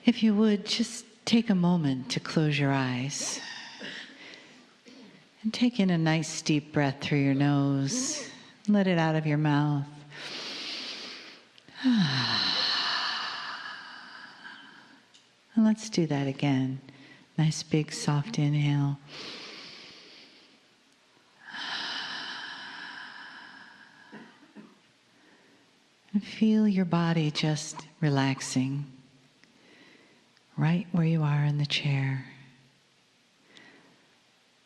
If you would, just take a moment to close your eyes and take in a nice deep breath through your nose. Let it out of your mouth. And let's do that again. Nice big soft inhale. And feel your body just relaxing right where you are in the chair.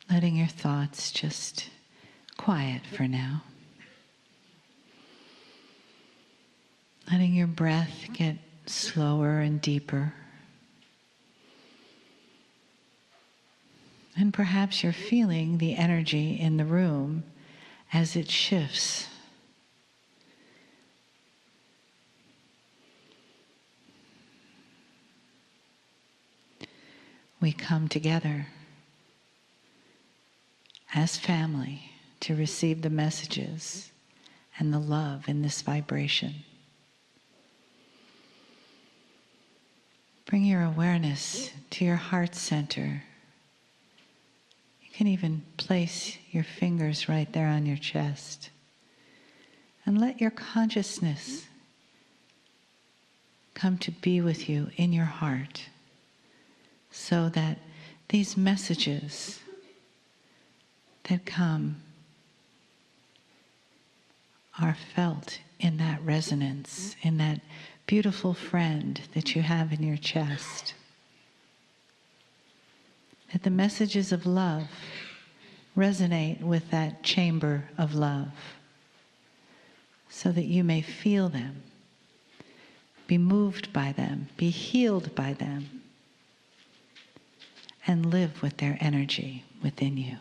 Letting your thoughts just quiet for now. Letting your breath get slower and deeper. And perhaps you're feeling the energy in the room as it shifts. We come together as family to receive the messages and the love in this vibration. Bring your awareness to your heart center. You can even place your fingers right there on your chest. And let your consciousness come to be with you in your heart, so that these messages that come are felt in that resonance, in that beautiful friend that you have in your chest. That the messages of love resonate with that chamber of love, so that you may feel them, be moved by them, be healed by them, and live with their energy within you.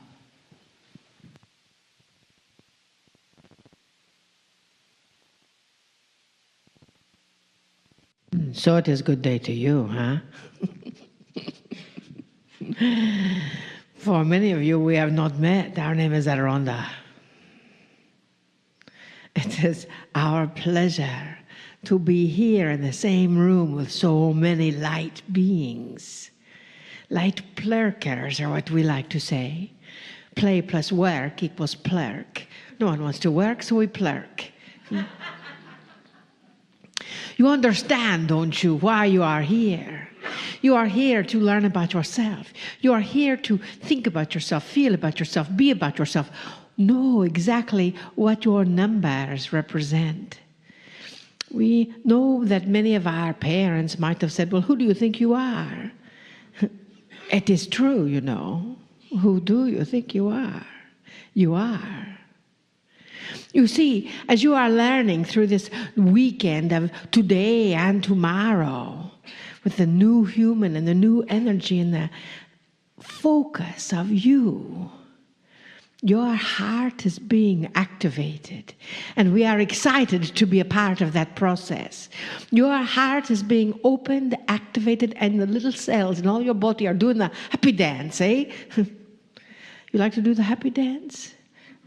So it is good day to you, huh? For many of you we have not met. Our name is Aronda. It is our pleasure to be here in the same room with so many light beings. Light plurkers are what we like to say. Play plus work equals plurk. No one wants to work, so we plurk. You understand, don't you, why you are here? You are here to learn about yourself. You are here to think about yourself, feel about yourself, be about yourself. Know exactly what your numbers represent. We know that many of our parents might have said, well, who do you think you are? It is true, you know. Who do you think you are? You are. You see, as you are learning through this weekend of today and tomorrow, with the new human and the new energy and the focus of you, your heart is being activated, and we are excited to be a part of that process. Your heart is being opened, activated, and the little cells in all your body are doing the happy dance, eh? You like to do the happy dance?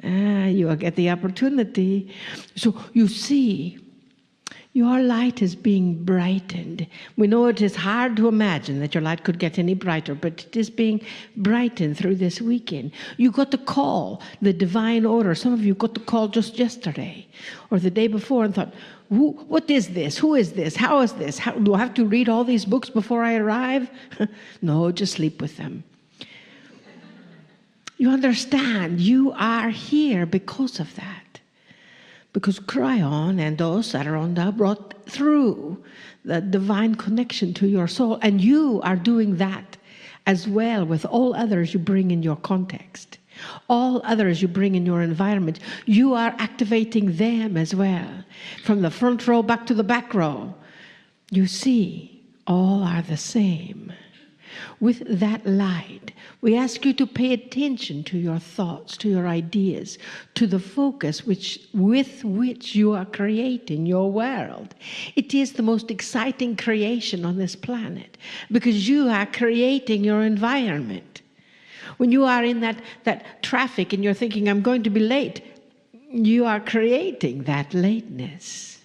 You will get the opportunity. So you see, your light is being brightened. We know it is hard to imagine that your light could get any brighter, but it is being brightened through this weekend. You got the call, the divine order. Some of you got the call just yesterday or the day before and thought, what is this? Who is this? How is this? Do I have to read all these books before I arrive? No, just sleep with them. You understand, you are here because of that. Because Kryon and those that are on that brought through the divine connection to your soul. And you are doing that as well with all others you bring in your context. All others you bring in your environment. You are activating them as well. From the front row back to the back row. You see, all are the same. With that light, we ask you to pay attention to your thoughts, to your ideas, to the focus with which you are creating your world. It is the most exciting creation on this planet because you are creating your environment. When you are in that traffic and you're thinking, I'm going to be late, you are creating that lateness.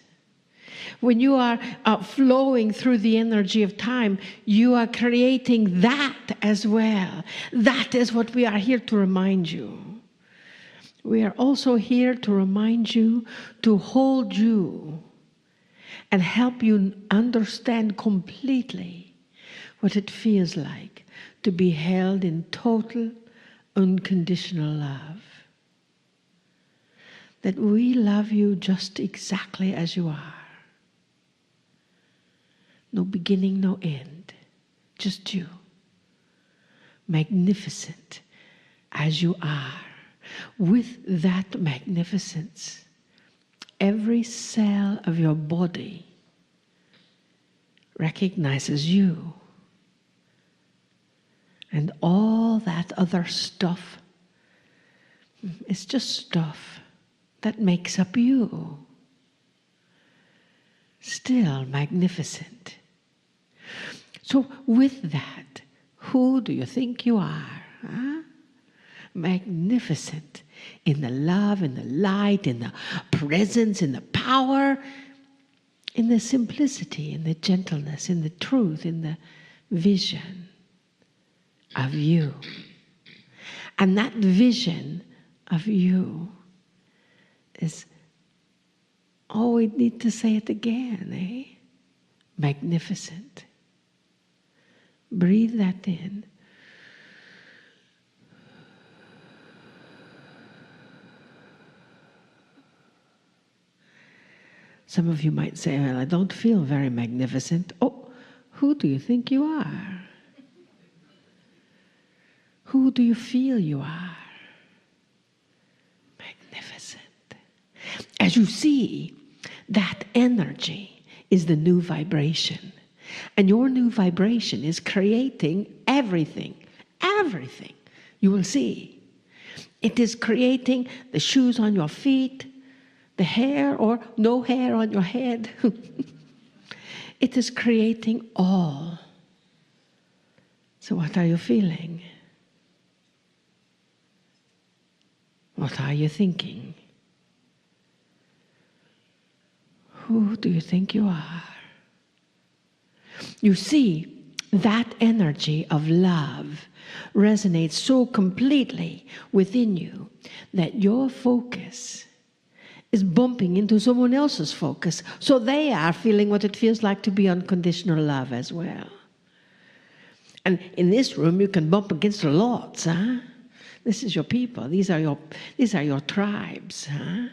When you are flowing through the energy of time, you are creating that as well. That is what we are here to remind you. We are also here to remind you, to hold you, and help you understand completely what it feels like to be held in total, unconditional love. That we love you just exactly as you are. No beginning, no end. Just you. Magnificent as you are. With that magnificence, every cell of your body recognizes you. And all that other stuff is just stuff that makes up you. Still magnificent. So with that, who do you think you are? Huh? Magnificent in the love, in the light, in the presence, in the power, in the simplicity, in the gentleness, in the truth, in the vision of you. And that vision of you is, oh, we need to say it again, eh? Magnificent. Breathe that in. Some of you might say, well, I don't feel very magnificent. Oh, who do you think you are? Who do you feel you are? Magnificent. As you see, that energy is the new vibration. And your new vibration is creating everything. Everything you will see. It is creating the shoes on your feet, the hair or no hair on your head. It is creating all. So what are you feeling? What are you thinking? Who do you think you are? You see, that energy of love resonates so completely within you that your focus is bumping into someone else's focus. So they are feeling what it feels like to be unconditional love as well. And in this room, you can bump against the lots, huh? This is your people. These are your tribes, huh?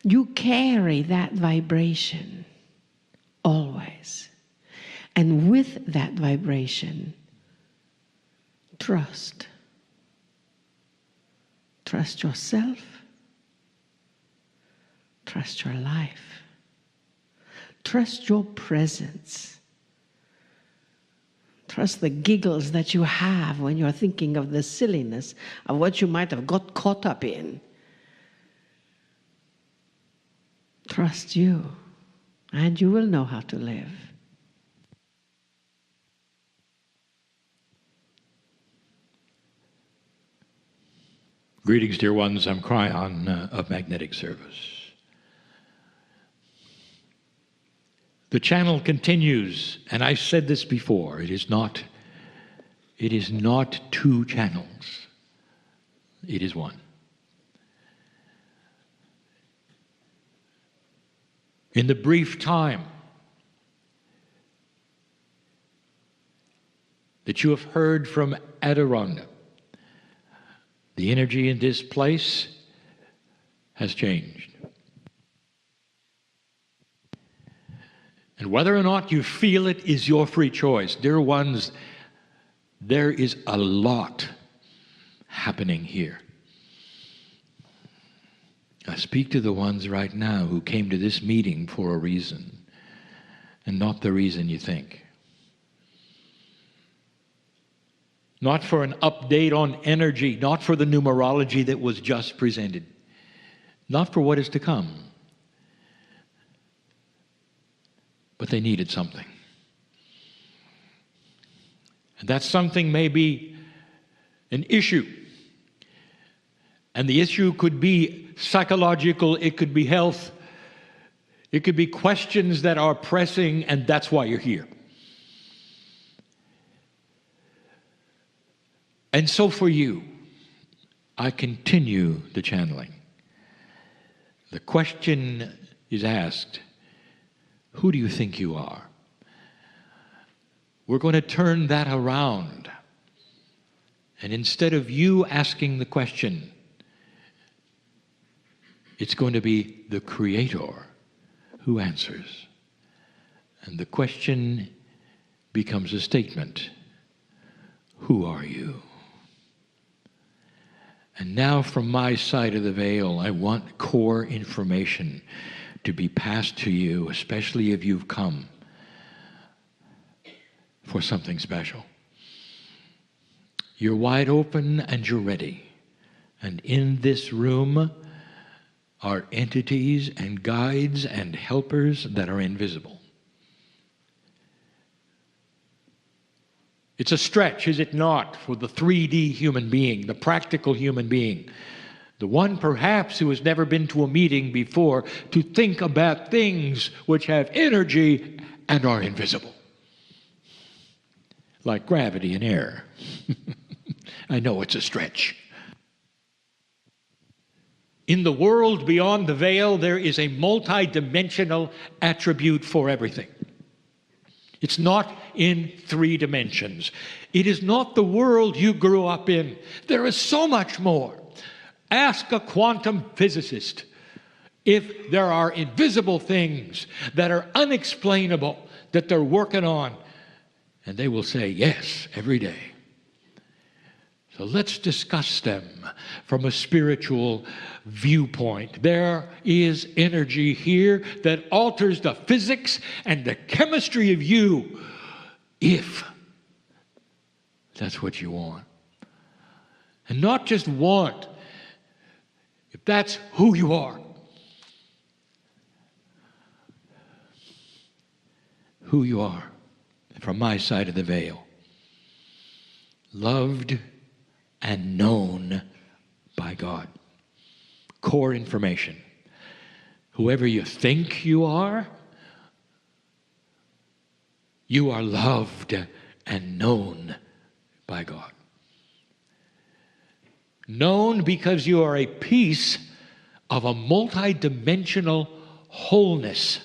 You carry that vibration always. And with that vibration, trust. Trust yourself. Trust your life. Trust your presence. Trust the giggles that you have when you're thinking of the silliness of what you might have got caught up in. Trust you, and you will know how to live. Greetings, dear ones. I'm Kryon of Magnetic Service. The channel continues, and I've said this before, it is not two channels. It is one. In the brief time that you have heard from Adirondack, the energy in this place has changed. And whether or not you feel it is your free choice. Dear ones, there is a lot happening here. I speak to the ones right now who came to this meeting for a reason, and not the reason you think. Not for an update on energy, not for the numerology that was just presented, not for what is to come. But they needed something. And that something may be an issue. And the issue could be psychological, it could be health, It could be questions that are pressing, and that's why you're here. And so for you, I continue the channeling. The question is asked, who do you think you are? We're going to turn that around. And instead of you asking the question, it's going to be the Creator who answers. And the question becomes a statement. Who are you? And now from my side of the veil, I want core information to be passed to you, especially if you've come for something special. You're wide open and you're ready. And in this room are entities and guides and helpers that are invisible. It's a stretch, is it not, for the 3D human being, the practical human being, the one perhaps who has never been to a meeting before, to think about things which have energy and are invisible, like gravity and air. I know it's a stretch. In the world beyond the veil, there is a multi-dimensional attribute for everything. It's not in 3 dimensions. It is not the world you grew up in. There is so much more. Ask a quantum physicist if there are invisible things that are unexplainable that they're working on, and they will say yes every day. So let's discuss them from a spiritual viewpoint. There is energy here that alters the physics and the chemistry of you, if that's what you want. And not just want, if that's who you are. Who you are, from my side of the veil. Loved and known by God. Core information. Whoever you think you are loved and known by God. Known because you are a piece of a multidimensional wholeness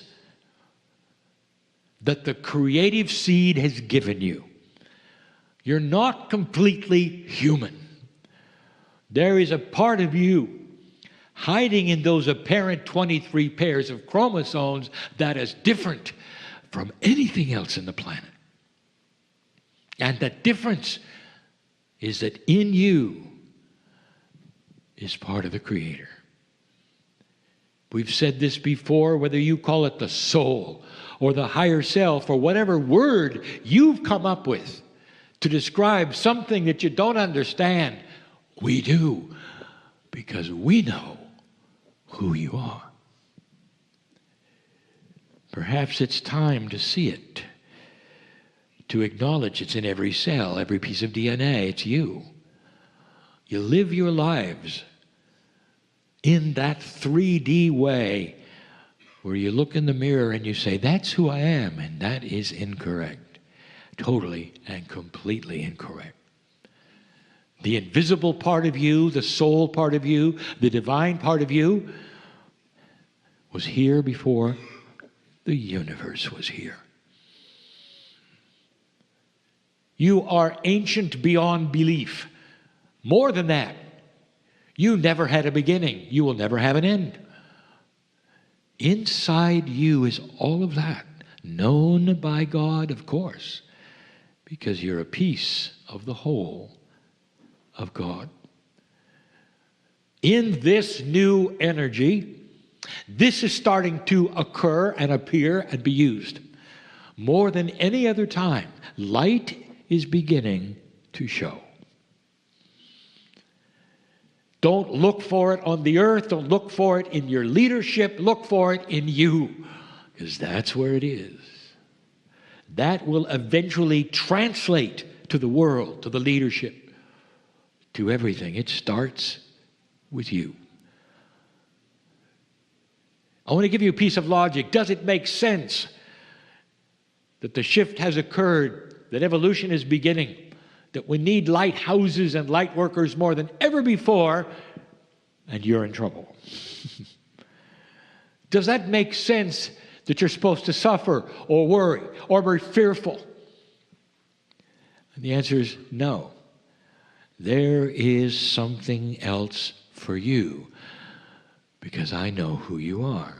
that the creative seed has given you. You're not completely human. There is a part of you hiding in those apparent 23 pairs of chromosomes that is different from anything else in the planet. And that difference is that in you is part of the Creator. We've said this before, whether you call it the soul or the higher self or whatever word you've come up with to describe something that you don't understand, we do, because we know who you are. Perhaps it's time to see it, to acknowledge it's in every cell, every piece of DNA. It's you. You live your lives in that 3D way where you look in the mirror and you say, that's who I am, and that is incorrect. Totally and completely incorrect. The invisible part of you, the soul part of you, the divine part of you was here before the universe was here. You are ancient beyond belief. More than that, you never had a beginning. You will never have an end. Inside you is all of that, known by God, of course, because you're a piece of the whole of God. In this new energy, this is starting to occur and appear and be used. More than any other time, light is beginning to show. Don't look for it on the earth. Don't look for it in your leadership. Look for it in you, because that's where it is. That will eventually translate to the world, to the leadership, to everything. It starts with you. I want to give you a piece of logic. Does it make sense that the shift has occurred, that evolution is beginning, that we need lighthouses and light workers more than ever before, and you're in trouble? Does that make sense that you're supposed to suffer or worry or be fearful? And the answer is no. There is something else for you, because I know who you are.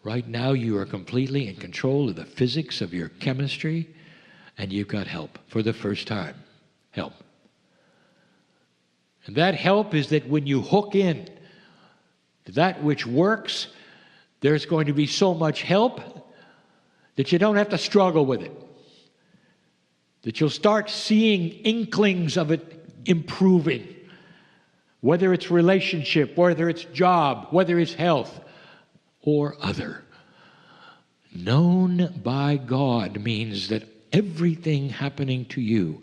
Right now you are completely in control of the physics of your chemistry, and you've got help for the first time. Help. And that help is that when you hook in to that which works, there's going to be so much help that you don't have to struggle with it. That you'll start seeing inklings of it improving. Whether it's relationship, whether it's job, whether it's health, or other. Known by God means that everything happening to you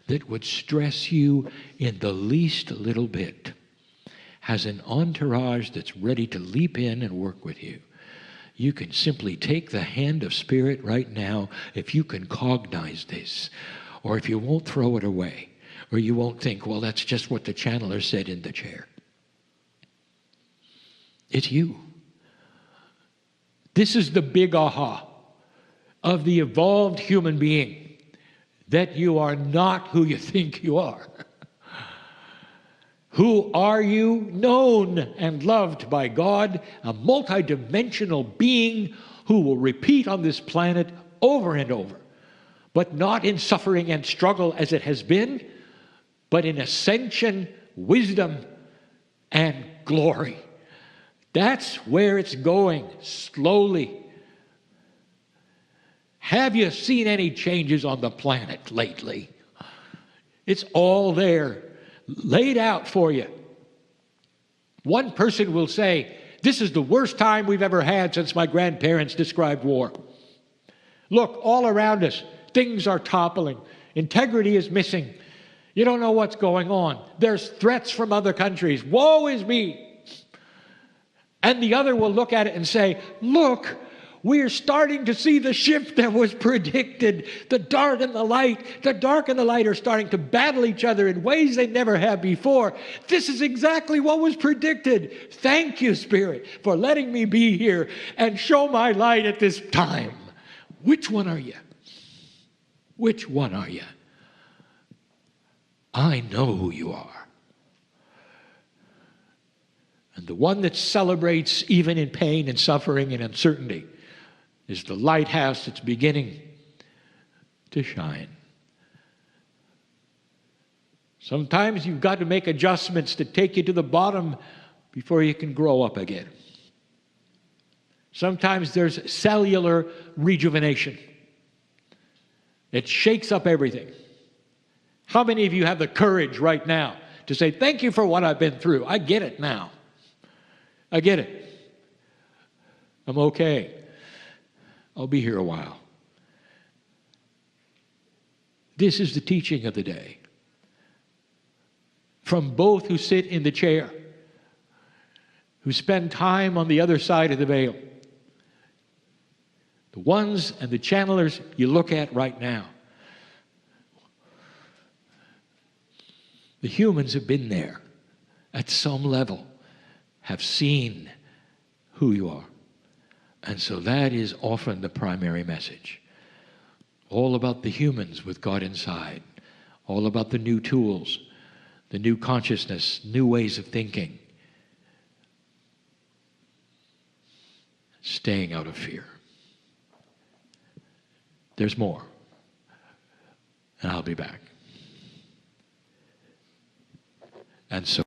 that would stress you in the least little bit has an entourage that's ready to leap in and work with you. You can simply take the hand of Spirit right now if you can cognize this, or if you won't throw it away, or you won't think, well, that's just what the channeler said in the chair. It's you. This is the big aha of the evolved human being, that you are not who you think you are. Who are you? Known and loved by God, a multidimensional being who will repeat on this planet over and over, but not in suffering and struggle as it has been, but in ascension, wisdom, and glory. That's where it's going, slowly. Have you seen any changes on the planet lately? It's all there, laid out for you. One person will say, this is the worst time we've ever had since my grandparents described war. Look, all around us, things are toppling. Integrity is missing. You don't know what's going on. There's threats from other countries. Woe is me. And the other will look at it and say, look, we're starting to see the shift that was predicted. The dark and the light are starting to battle each other in ways they never have before. This is exactly what was predicted. Thank you, Spirit, for letting me be here and show my light at this time. Which one are you? Which one are you? I know who you are. And the one that celebrates even in pain and suffering and uncertainty is the lighthouse that's beginning to shine. Sometimes you've got to make adjustments to take you to the bottom before you can grow up again. Sometimes there's cellular rejuvenation. It shakes up everything. How many of you have the courage right now to say, thank you for what I've been through. I get it now. I get it. I'm okay. I'll be here a while. This is the teaching of the day. From both who sit in the chair, who spend time on the other side of the veil. The ones and the channelers you look at right now. The humans have been there at some level, have seen who you are. And so that is often the primary message. All about the humans with God inside. All about the new tools, the new consciousness, new ways of thinking. Staying out of fear. There's more. And I'll be back. And so